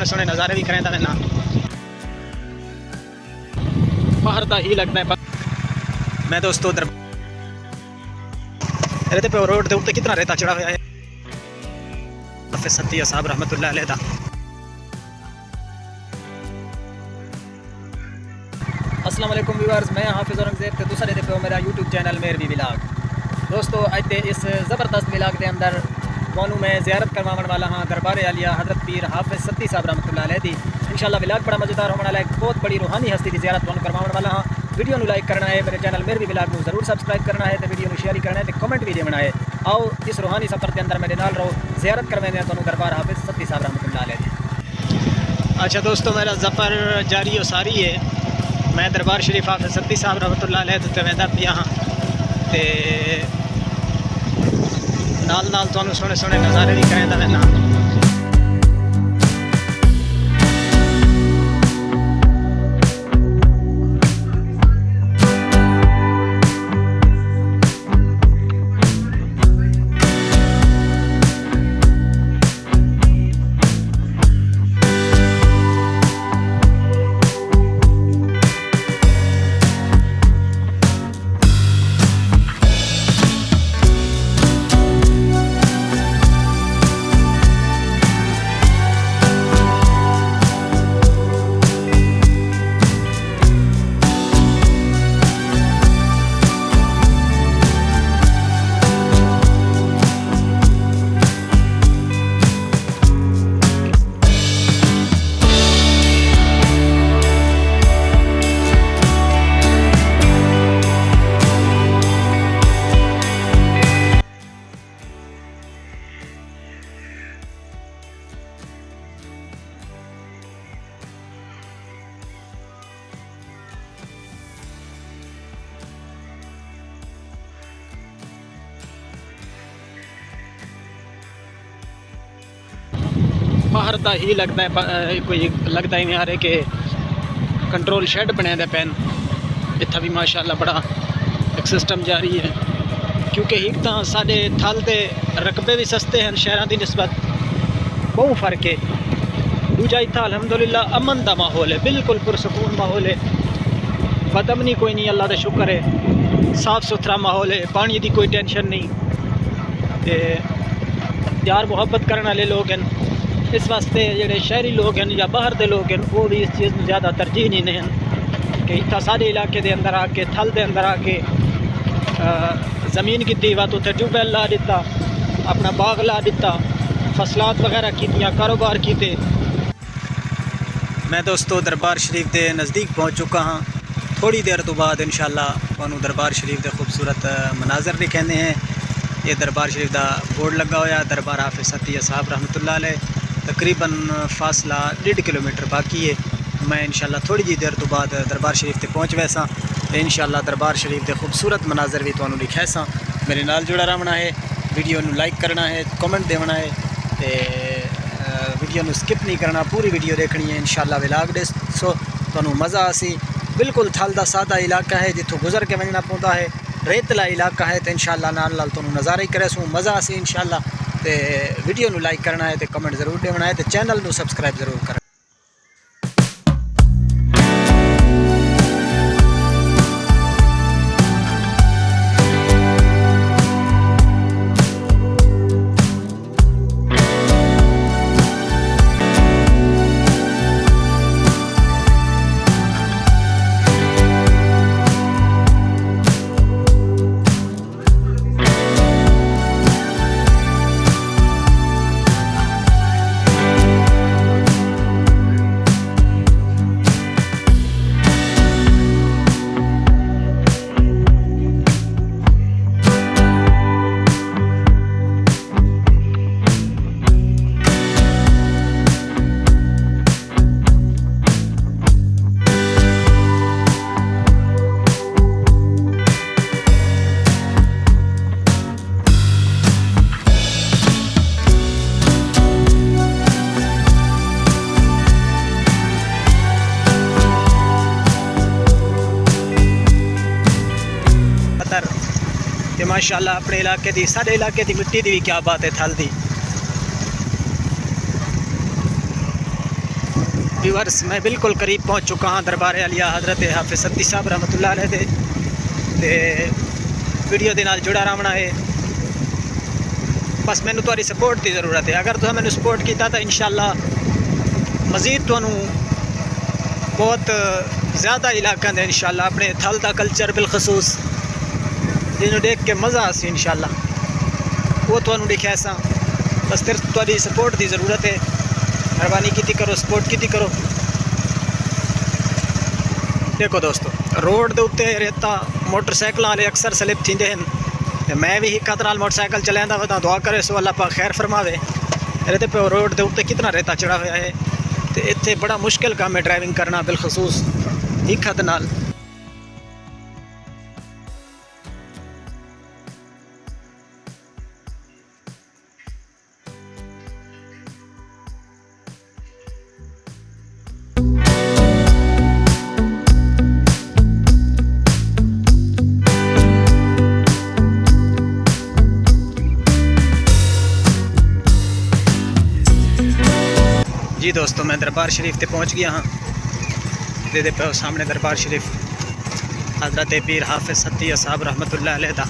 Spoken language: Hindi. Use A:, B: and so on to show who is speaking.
A: सोने सोने नज़ारे भी करें ना बाहर का ही लगता है। मैं दोस्तों उधर रहते पे रोड के उत्ते कितना रेता चढ़ा हुआ है। हाफिज़ सत्ती साहब रहमतुल्लाह अलैह दा। अस्सलाम वालेकुम व्यूअर्स, मैं हाफिज़ औरंगज़ेब ते दूसरे दे पे मेरा यूट्यूब चैनल मेरवी विलाग। दोस्तों अज दे इस ज़बरदस्त विलाग के अंदर तुहानू मैं ज़ियारत करवाने वाला हाँ दरबार आलिया हज़रत पीर हाफिज़ सत्ती साहब रहमतुल्लाह अलैह दी। इंशाअल्लाह विलाग बड़ा मज़ेदार होने वाला है। एक बहुत बड़ी रूहानी हस्ती की ज़ियारत तुहानू करवाने वाला हाँ। वीडियो नू लाइक करना है, मेरे चैनल मेरवी विलाग नू जरूर सबसक्राइब करना है, तो वीडियो नू शेयर करना है, तो कमेंट भी देना है। आओ इस रूहानी सफ़र के अंदर मेरे नाल रहो, ज़ियारत करवाने तुहानू दरबार हाफिज़ सत्ती साहब रहमतुल्लाह अलैह दी। अच्छा दोस्तों, मेरा सफ़र जारी और सारी है। मैं दरबार शरीफ हाफिज़ सत्ती साहब रहमतुल्लाह अलैह ते वैदा पिया हाँ ते नाल नाल तुहानू सोने सोने नज़ारे भी करें ना। बाहर का ही लगता है कोई लगता ही नहीं आ रहा कि कंट्रोल शेड बने दे पैन इतना भी माशाल्लाह बड़ा एक सिस्टम जारी है। क्योंकि एक तो साढ़े थल के रकबे भी सस्ते हैं शहरों की निस्बत, बहुत फर्क है। दूजा इतना अलहमदुलिल्लाह अमन का माहौल है, बिल्कुल पुरसकून माहौल है, बदअमनी कोई नहीं, अल्लाह का शुक्र है। साफ़ सुथरा माहौल है, पानी की कोई टेंशन नहीं, प्यार मुहब्बत करने वाले लोग हैं। इस वास्ते जोड़े शहरी लोग हैं या बाहर के लोग हैं वो भी इस चीज़ में ज़्यादा तरजीह नहीं दें कि इतना सारे इलाके के अंदर आके थल के अंदर आके ज़मीन की वा तो उत्थे ट्यूबवैल ला दिता, अपना बाग ला दिता, फसलात वगैरह की कारोबार किए। मैं दोस्तों दरबार शरीफ के नज़दीक पहुँच चुका हाँ। थोड़ी देर तो बाद इंशाअल्लाह तुहानू दरबार शरीफ के खूबसूरत मनाजर दिखाने हैं। ये दरबार शरीफ का बोर्ड लगा हुआ दरबार हाफिज़ सत्ती साहब रहमतुल्लाह अलैह। तकरीबन फासला 1.5 किलोमीटर बाकी है। मैं इंशाअल्लाह थोड़ी जी देर तो बाद दरबार शरीफ ते पहुँच वैसा तो इंशाअल्लाह दरबार शरीफ के खूबसूरत मनाजर भी तुहानू दिखाए सा। मेरे नाल जुड़ा रहना है, वीडियो नू लाइक करना है, कमेंट देना है, तो वीडियो नू स्किप नहीं करना, पूरी वीडियो देखनी है। इंशाअल्लाह विलाग दे सो तुहानू मज़ा आसी। बिल्कुल थल दा सादा इलाका है, जितों गुजर के वजना पौंदा है, रेतला इलाका है। तो इंशाअल्लाह नाल नाल तुहानू नज़ारे करे सो मज़ा आसी इंशाअल्लाह। तो वीडियो नू लाइक करना है, तो कमेंट जरूर देना है, तो चैनल नू सबसक्राइब जरूर करना। कि माशाल्लाह अपने इलाके की साढ़े इलाके की मिट्टी की भी क्या बात है थल दी। व्यूअर्स मैं बिल्कुल करीब पहुंच चुका हाँ दरबार आलिया हज़रत हाफिज़ सत्ती साहब रहमतुल्लाह अलैह दे ते वीडियो के नाल जुड़ा रहना है। बस मैनू तुहाडी सपोर्ट की ज़रूरत है। अगर तुसें मैनू सपोर्ट किया तो इंशाअल्लाह मज़ीद तुहानू बहुत ज़्यादा इलाकों के इंशाअल्लाह अपने थल का कल्चर बिलखसूस जिन्होंने देख के मज़ा आसी इंशाअल्लाह वो तुहानू दिखाया सा। बस सिर्फ तुहाडी सपोर्ट की ज़रूरत है। मेहरबानी की करो, सपोर्ट की करो। देखो दोस्तों रोड के उत्ते रेता मोटरसाइकिल वाले अक्सर स्लिप थींदे हैं। मैं भी एक नाल मोटरसाइकिल चलांदा वा, दुआ करे सो अल्लाह पाक खैर फरमावे। रेते पे रोड के उत्ते कितना रेता चढ़ा हुआ है तो इत्थे बड़ा मुश्किल काम है ड्राइविंग करना बिलखसूस एक हद नाल। जी दोस्तों मैं दरबार शरीफ ते पहुंच गया हाँ। दे पे सामने दरबार शरीफ हज़रत पीर हाफिज़ सत्ती साहब रहमतुल्लाह अलैह दा